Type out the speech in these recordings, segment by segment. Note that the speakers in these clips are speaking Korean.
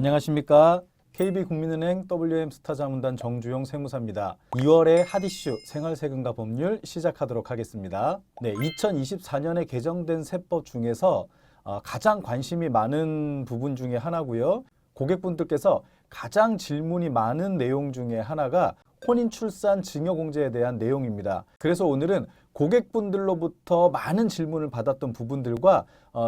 안녕하십니까. KB국민은행 WM스타자문단 정주용 세무사입니다. 2월의 핫이슈 생활세금과 법률 시작하도록 하겠습니다. 2024년에 개정된 세법 중에서 가장 관심이 많은 부분 중에 하나고요. 고객분들께서 가장 질문이 많은 내용 중에 하나가 혼인, 출산, 증여공제에 대한 내용입니다. 그래서 오늘은 고객분들로부터 많은 질문을 받았던 부분들과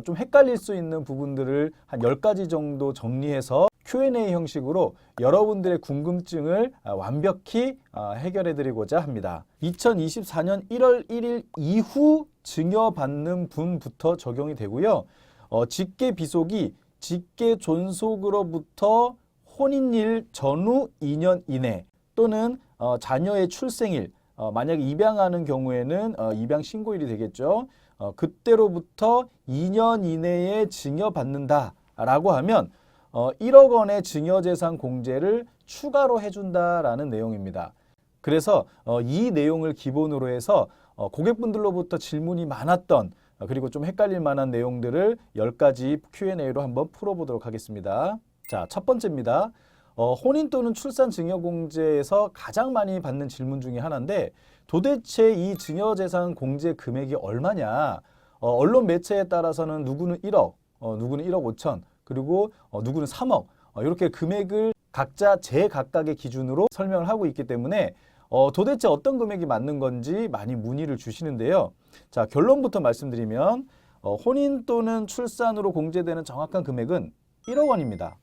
좀 헷갈릴 수 있는 부분들을 한 10가지 정도 정리해서 Q&A 형식으로 여러분들의 궁금증을 완벽히 해결해 드리고자 합니다. 2024년 1월 1일 이후 증여받는 분부터 적용이 되고요. 직계 비속이 직계 존속으로부터 혼인일 전후 2년 이내 또는 자녀의 출생일, 만약에 입양하는 경우에는 입양 신고일이 되겠죠. 그때로부터 2년 이내에 증여받는다라고 하면 1억 원의 증여재산 공제를 추가로 해준다라는 내용입니다. 그래서 이 내용을 기본으로 해서 고객분들로부터 질문이 많았던 그리고 좀 헷갈릴 만한 내용들을 10가지 Q&A로 한번 풀어보도록 하겠습니다. 자, 첫 번째입니다. 혼인 또는 출산 증여공제에서 가장 많이 받는 질문 중에 하나인데 도대체 이 증여재산 공제 금액이 얼마냐? 언론 매체에 따라서는 누구는 1억, 누구는 1억 5천, 그리고 누구는 3억 이렇게 금액을 각자 제각각의 기준으로 설명을 하고 있기 때문에 도대체 어떤 금액이 맞는 건지 많이 문의를 주시는데요. 자, 결론부터 말씀드리면 혼인 또는 출산으로 공제되는 정확한 금액은 1억 원입니다.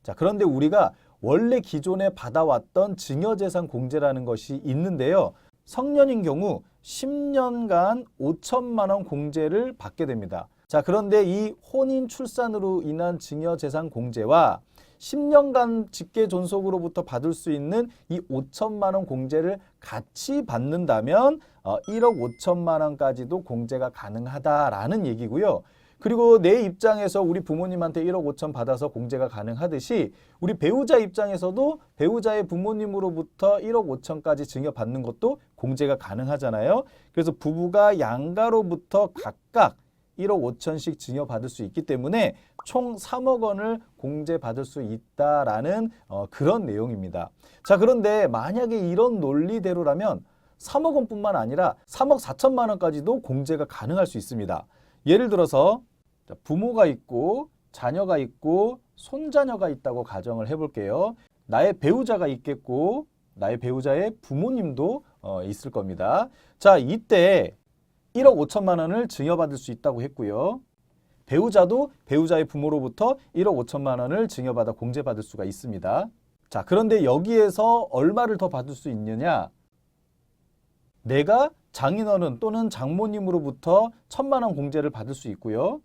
자, 그런데 우리가 원래 기존에 받아왔던 증여재산 공제라는 것이 있는데요. 성년인 경우 10년간 5천만 원 공제를 받게 됩니다. 자, 그런데 이 혼인 출산으로 인한 증여재산 공제와 10년간 직계 존속으로부터 받을 수 있는 이 5천만 원 공제를 같이 받는다면 1억 5천만 원까지도 공제가 가능하다라는 얘기고요. 그리고 내 입장에서 우리 부모님한테 1억 5천 받아서 공제가 가능하듯이 우리 배우자 입장에서도 배우자의 부모님으로부터 1억 5천까지 증여받는 것도 공제가 가능하잖아요. 그래서 부부가 양가로부터 각각 1억 5천씩 증여받을 수 있기 때문에 총 3억 원을 공제받을 수 있다라는 그런 내용입니다. 자, 그런데 만약에 이런 논리대로라면 3억 원뿐만 아니라 3억 4천만 원까지도 공제가 가능할 수 있습니다. 예를 들어서 부모가 있고 자녀가 있고 손자녀가 있다고 가정을 해볼게요. 나의 배우자가 있겠고 나의 배우자의 부모님도 있을 겁니다. 자, 이때 1억 5천만 원을 증여받을 수 있다고 했고요. 배우자도 배우자의 부모로부터 1억 5천만 원을 증여받아 공제받을 수가 있습니다. 자, 그런데 여기에서 얼마를 더 받을 수 있느냐? 내가 장인어른 또는 장모님으로부터 1,000만 원 공제를 받을 수 있고요.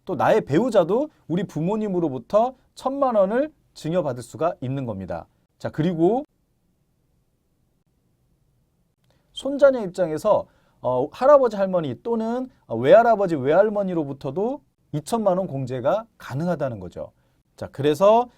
또 나의 배우자도 우리 부모님으로부터 1,000만 원을 증여받을 수가 있는 겁니다. 자, 그리고 손자녀 입장에서 할아버지 할머니 또는 외할아버지 외할머니로부터도 2천만 원 공제가 가능하다는 거죠. 자, 그래서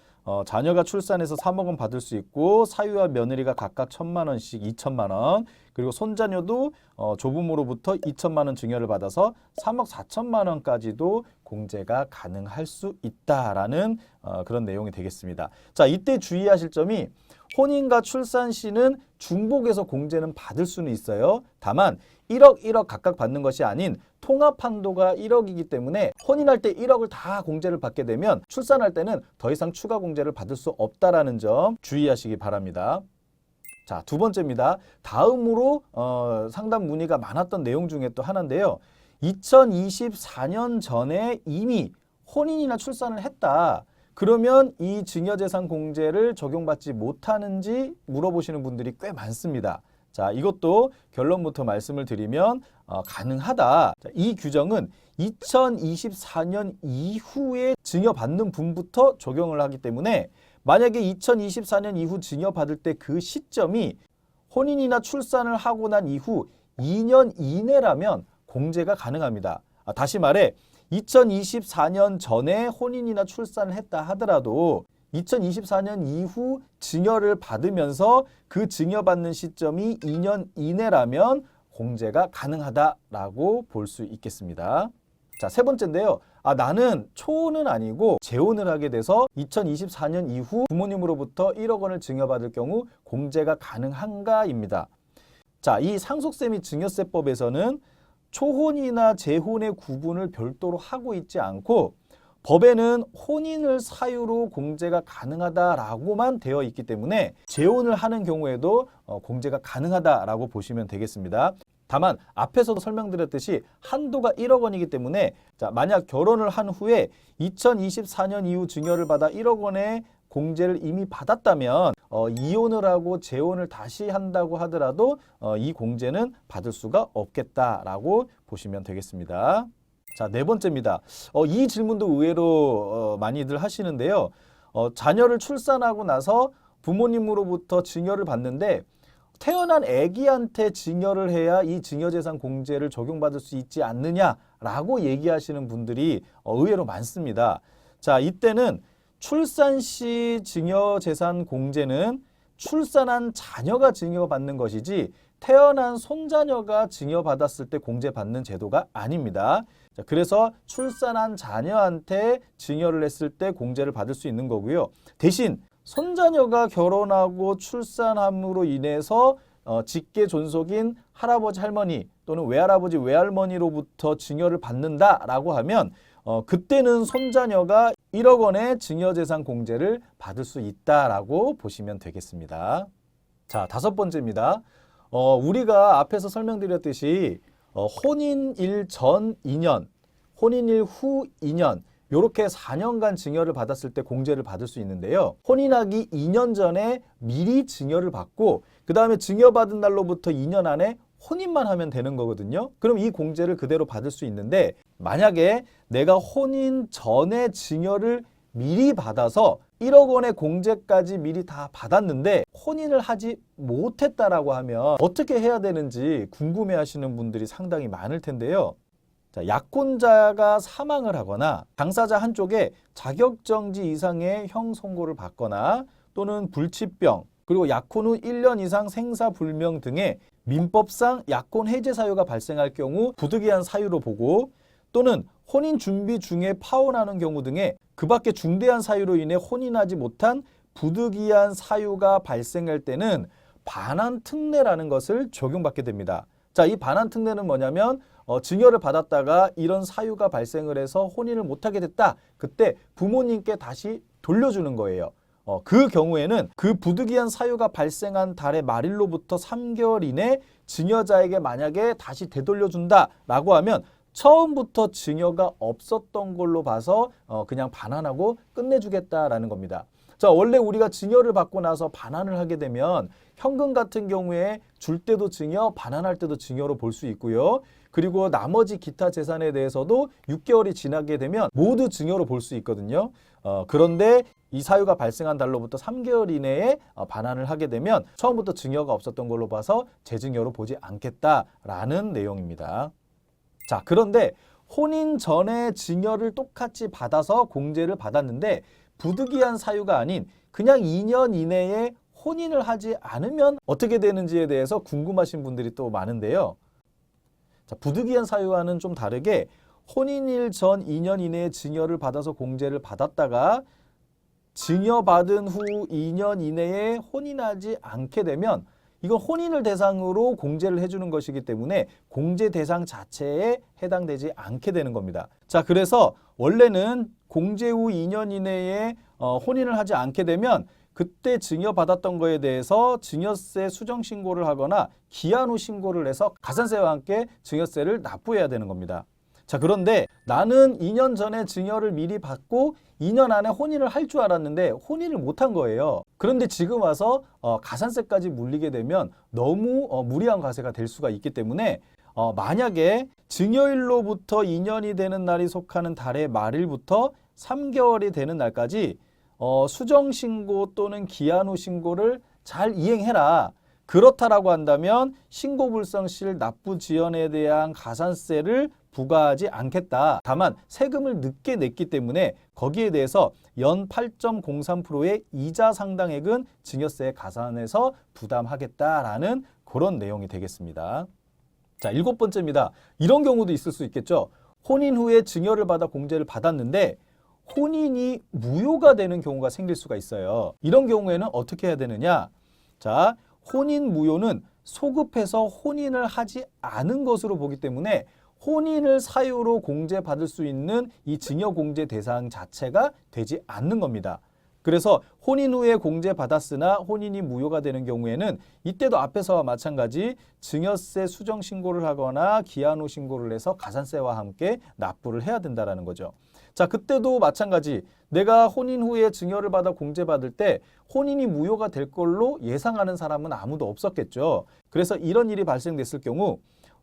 자녀가 출산해서 3억 원 받을 수 있고 사위와 며느리가 각각 1,000만 원씩 2천만 원, 그리고 손자녀도 조부모로부터 2천만 원 증여를 받아서 3억 4천만 원까지도 공제가 가능할 수 있다라는 그런 내용이 되겠습니다. 자, 이때 주의하실 점이 혼인과 출산 시는 중복해서 공제는 받을 수는 있어요. 다만 1억 각각 받는 것이 아닌 통합 한도가 1억이기 때문에 혼인할 때 1억을 다 공제를 받게 되면 출산할 때는 더 이상 추가 공제를 받을 수 없다라는 점 주의하시기 바랍니다. 자, 두 번째입니다. 다음으로 상담 문의가 많았던 내용 중에 또 하나인데요. 2024년 전에 이미 혼인이나 출산을 했다. 그러면 이 증여재산 공제를 적용받지 못하는지 물어보시는 분들이 꽤 많습니다. 자, 이것도 결론부터 말씀을 드리면 가능하다. 자, 이 규정은 2024년 이후에 증여받는 분부터 적용을 하기 때문에 만약에 2024년 이후 증여받을 때 그 시점이 혼인이나 출산을 하고 난 이후 2년 이내라면 공제가 가능합니다. 다시 말해 2024년 전에 혼인이나 출산을 했다 하더라도 2024년 이후 증여를 받으면서 그 증여받는 시점이 2년 이내라면 공제가 가능하다라고 볼 수 있겠습니다. 자, 세 번째인데요. 나는 초혼은 아니고 재혼을 하게 돼서 2024년 이후 부모님으로부터 1억 원을 증여받을 경우 공제가 가능한가입니다. 자, 이 상속세 및 증여세법에서는 초혼이나 재혼의 구분을 별도로 하고 있지 않고 법에는 혼인을 사유로 공제가 가능하다라고만 되어 있기 때문에 재혼을 하는 경우에도 공제가 가능하다라고 보시면 되겠습니다. 다만 앞에서도 설명드렸듯이 한도가 1억 원이기 때문에 자, 만약 결혼을 한 후에 2024년 이후 증여를 받아 1억 원의 공제를 이미 받았다면 이혼을 하고 재혼을 다시 한다고 하더라도 이 공제는 받을 수가 없겠다라고 보시면 되겠습니다. 자, 네 번째입니다. 이 질문도 의외로 많이들 하시는데요. 자녀를 출산하고 나서 부모님으로부터 증여를 받는데 태어난 아기한테 증여를 해야 이 증여재산 공제를 적용받을 수 있지 않느냐라고 얘기하시는 분들이 의외로 많습니다. 자, 이때는 출산 시 증여재산 공제는 출산한 자녀가 증여받는 것이지 태어난 손자녀가 증여받았을 때 공제받는 제도가 아닙니다. 자, 그래서 출산한 자녀한테 증여를 했을 때 공제를 받을 수 있는 거고요. 대신 손자녀가 결혼하고 출산함으로 인해서 직계 존속인 할아버지 할머니 또는 외할아버지 외할머니로부터 증여를 받는다라고 하면 그때는 손자녀가 1억 원의 증여재산 공제를 받을 수 있다라고 보시면 되겠습니다. 자, 다섯 번째입니다. 우리가 앞에서 설명드렸듯이 혼인일 전 2년, 혼인일 후 2년 이렇게 4년간 증여를 받았을 때 공제를 받을 수 있는데요. 혼인하기 2년 전에 미리 증여를 받고 그 다음에 증여받은 날로부터 2년 안에 혼인만 하면 되는 거거든요. 그럼 이 공제를 그대로 받을 수 있는데 만약에 내가 혼인 전에 증여를 미리 받아서 1억 원의 공제까지 미리 다 받았는데 혼인을 하지 못했다라고 하면 어떻게 해야 되는지 궁금해 하시는 분들이 상당히 많을 텐데요. 자, 약혼자가 사망을 하거나 당사자 한쪽에 자격정지 이상의 형 선고를 받거나 또는 불치병 그리고 약혼 후 1년 이상 생사불명 등의 민법상 약혼 해제 사유가 발생할 경우 부득이한 사유로 보고 또는 혼인 준비 중에 파혼하는 경우 등의 그 밖에 중대한 사유로 인해 혼인하지 못한 부득이한 사유가 발생할 때는 반환특례라는 것을 적용받게 됩니다. 자, 이 반환특례는 뭐냐면 증여를 받았다가 이런 사유가 발생을 해서 혼인을 못하게 됐다. 그때 부모님께 다시 돌려주는 거예요. 그 경우에는 그 부득이한 사유가 발생한 달의 말일로부터 3개월 이내 증여자에게 만약에 다시 되돌려준다라고 하면 처음부터 증여가 없었던 걸로 봐서 그냥 반환하고 끝내주겠다라는 겁니다. 자, 원래 우리가 증여를 받고 나서 반환을 하게 되면 현금 같은 경우에 줄 때도 증여, 반환할 때도 증여로 볼 수 있고요. 그리고 나머지 기타 재산에 대해서도 6개월이 지나게 되면 모두 증여로 볼 수 있거든요. 그런데 이 사유가 발생한 달로부터 3개월 이내에 반환을 하게 되면 처음부터 증여가 없었던 걸로 봐서 재증여로 보지 않겠다라는 내용입니다. 자, 그런데 혼인 전에 증여를 똑같이 받아서 공제를 받았는데 부득이한 사유가 아닌 그냥 2년 이내에 혼인을 하지 않으면 어떻게 되는지에 대해서 궁금하신 분들이 또 많은데요. 자, 부득이한 사유와는 좀 다르게 혼인일 전 2년 이내에 증여를 받아서 공제를 받았다가 증여받은 후 2년 이내에 혼인하지 않게 되면 이건 혼인을 대상으로 공제를 해주는 것이기 때문에 공제 대상 자체에 해당되지 않게 되는 겁니다. 자, 그래서 원래는 공제 후 2년 이내에 혼인을 하지 않게 되면 그때 증여받았던 거에 대해서 증여세 수정 신고를 하거나 기한 후 신고를 해서 가산세와 함께 증여세를 납부해야 되는 겁니다. 자, 그런데 나는 2년 전에 증여를 미리 받고 2년 안에 혼인을 할 줄 알았는데 혼인을 못한 거예요. 그런데 지금 와서 가산세까지 물리게 되면 너무 무리한 과세가 될 수가 있기 때문에 만약에 증여일로부터 2년이 되는 날이 속하는 달의 말일부터 3개월이 되는 날까지 수정신고 또는 기한 후 신고를 잘 이행해라. 그렇다라고 한다면 신고불성실 납부지연에 대한 가산세를 부과하지 않겠다. 다만 세금을 늦게 냈기 때문에 거기에 대해서 연 8.03%의 이자 상당액은 증여세에 가산해서 부담하겠다라는 그런 내용이 되겠습니다. 자, 7번째입니다. 이런 경우도 있을 수 있겠죠. 혼인 후에 증여를 받아 공제를 받았는데 혼인이 무효가 되는 경우가 생길 수가 있어요. 이런 경우에는 어떻게 해야 되느냐? 자, 혼인 무효는 소급해서 혼인을 하지 않은 것으로 보기 때문에 혼인을 사유로 공제받을 수 있는 이 증여공제 대상 자체가 되지 않는 겁니다. 그래서 혼인 후에 공제받았으나 혼인이 무효가 되는 경우에는 이때도 앞에서와 마찬가지 증여세 수정 신고를 하거나 기한 후 신고를 해서 가산세와 함께 납부를 해야 된다는 거죠. 자, 그때도 마찬가지 내가 혼인 후에 증여를 받아 공제받을 때 혼인이 무효가 될 걸로 예상하는 사람은 아무도 없었겠죠. 그래서 이런 일이 발생됐을 경우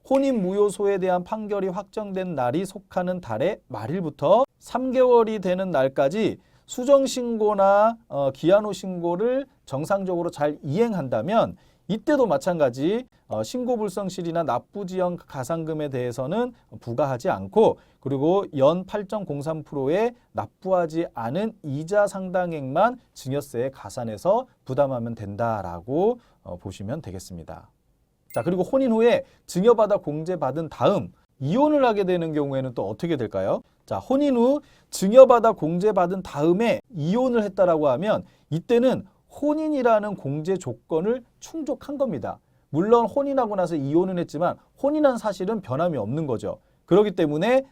혼인 무효소에 대한 판결이 확정된 날이 속하는 달의 말일부터 3개월이 되는 날까지 수정신고나 기한 후 신고를 정상적으로 잘 이행한다면 이때도 마찬가지 신고불성실이나 납부지연 가산금에 대해서는 부과하지 않고 그리고 연 8.03%의 납부하지 않은 이자 상당액만 증여세에 가산해서 부담하면 된다라고 보시면 되겠습니다. 자, 그리고 혼인 후에 증여받아 공제받은 다음 이혼을 하게 되는 경우에는 또 어떻게 될까요? 자, 혼인 후 증여받아 공제받은 다음에 이혼을 했다라고 하면 이때는 혼인이라는 공제 조건을 충족한 겁니다. 물론 혼인하고 나서 이혼은 했지만 혼인한 사실은 변함이 없는 거죠. 그렇기 때문에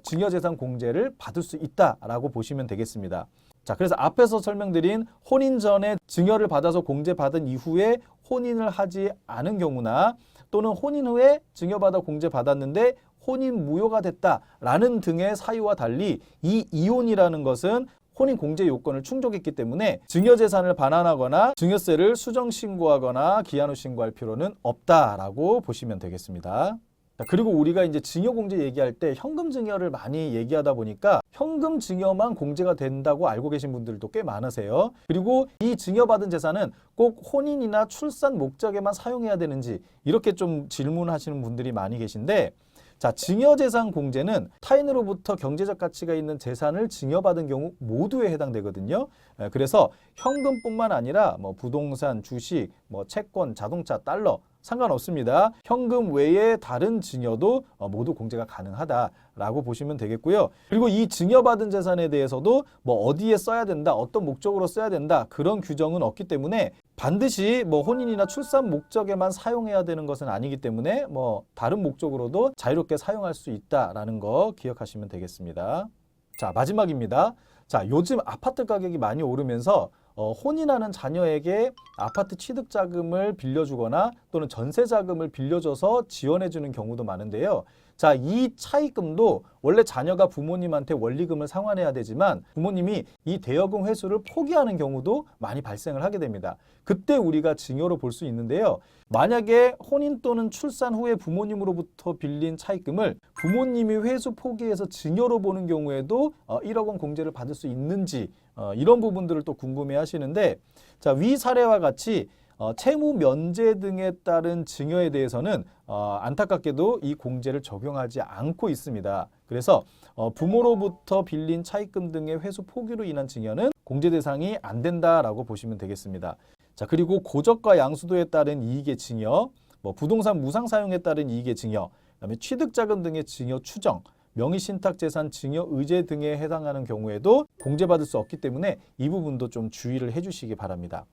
증여재산 공제를 받을 수 있다라고 보시면 되겠습니다. 자, 그래서 앞에서 설명드린 혼인 전에 증여를 받아서 공제받은 이후에 혼인을 하지 않은 경우나 또는 혼인 후에 증여받아 공제받았는데 혼인 무효가 됐다라는 등의 사유와 달리 이 이혼이라는 것은 혼인 공제 요건을 충족했기 때문에 증여재산을 반환하거나 증여세를 수정 신고하거나 기한 후 신고할 필요는 없다라고 보시면 되겠습니다. 자, 그리고 우리가 이제 증여공제 얘기할 때 현금 증여를 많이 얘기하다 보니까 현금 증여만 공제가 된다고 알고 계신 분들도 꽤 많으세요. 그리고 이 증여받은 재산은 꼭 혼인이나 출산 목적에만 사용해야 되는지 이렇게 좀 질문하시는 분들이 많이 계신데 자, 증여재산 공제는 타인으로부터 경제적 가치가 있는 재산을 증여받은 경우 모두에 해당되거든요. 그래서 현금뿐만 아니라 부동산, 주식, 채권, 자동차, 달러 상관없습니다. 현금 외에 다른 증여도 모두 공제가 가능하다라고 보시면 되겠고요. 그리고 이 증여받은 재산에 대해서도 어디에 써야 된다, 어떤 목적으로 써야 된다 그런 규정은 없기 때문에 반드시 혼인이나 출산 목적에만 사용해야 되는 것은 아니기 때문에 다른 목적으로도 자유롭게 사용할 수 있다라는 거 기억하시면 되겠습니다. 자, 마지막입니다. 자, 요즘 아파트 가격이 많이 오르면서 혼인하는 자녀에게 아파트 취득자금을 빌려주거나 또는 전세자금을 빌려줘서 지원해주는 경우도 많은데요. 자, 이 차입금도 원래 자녀가 부모님한테 원리금을 상환해야 되지만 부모님이 이 대여금 회수를 포기하는 경우도 많이 발생을 하게 됩니다. 그때 우리가 증여로 볼 수 있는데요. 만약에 혼인 또는 출산 후에 부모님으로부터 빌린 차입금을 부모님이 회수 포기해서 증여로 보는 경우에도 1억 원 공제를 받을 수 있는지 이런 부분들을 또 궁금해 하시는데 자, 위 사례와 같이 채무 면제 등에 따른 증여에 대해서는 안타깝게도 이 공제를 적용하지 않고 있습니다. 그래서 부모로부터 빌린 차입금 등의 회수 포기로 인한 증여는 공제 대상이 안 된다라고 보시면 되겠습니다. 자, 그리고 고적과 양수도에 따른 이익의 증여, 부동산 무상 사용에 따른 이익의 증여, 그다음에 취득자금 등의 증여 추정, 명의신탁재산 증여 의제 등에 해당하는 경우에도 공제받을 수 없기 때문에 이 부분도 좀 주의를 해주시기 바랍니다.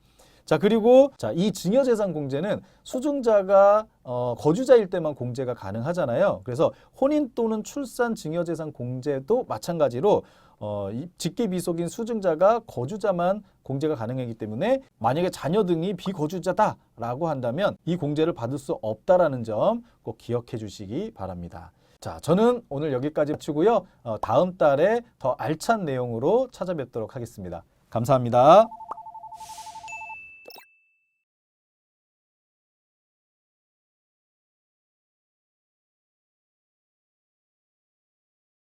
자, 그리고 이 증여재산 공제는 수증자가 거주자일 때만 공제가 가능하잖아요. 그래서 혼인 또는 출산 증여재산 공제도 마찬가지로 직계비속인 수증자가 거주자만 공제가 가능하기 때문에 만약에 자녀 등이 비거주자다라고 한다면 이 공제를 받을 수 없다라는 점 꼭 기억해 주시기 바랍니다. 자, 저는 오늘 여기까지 마치고요. 다음 달에 더 알찬 내용으로 찾아뵙도록 하겠습니다. 감사합니다.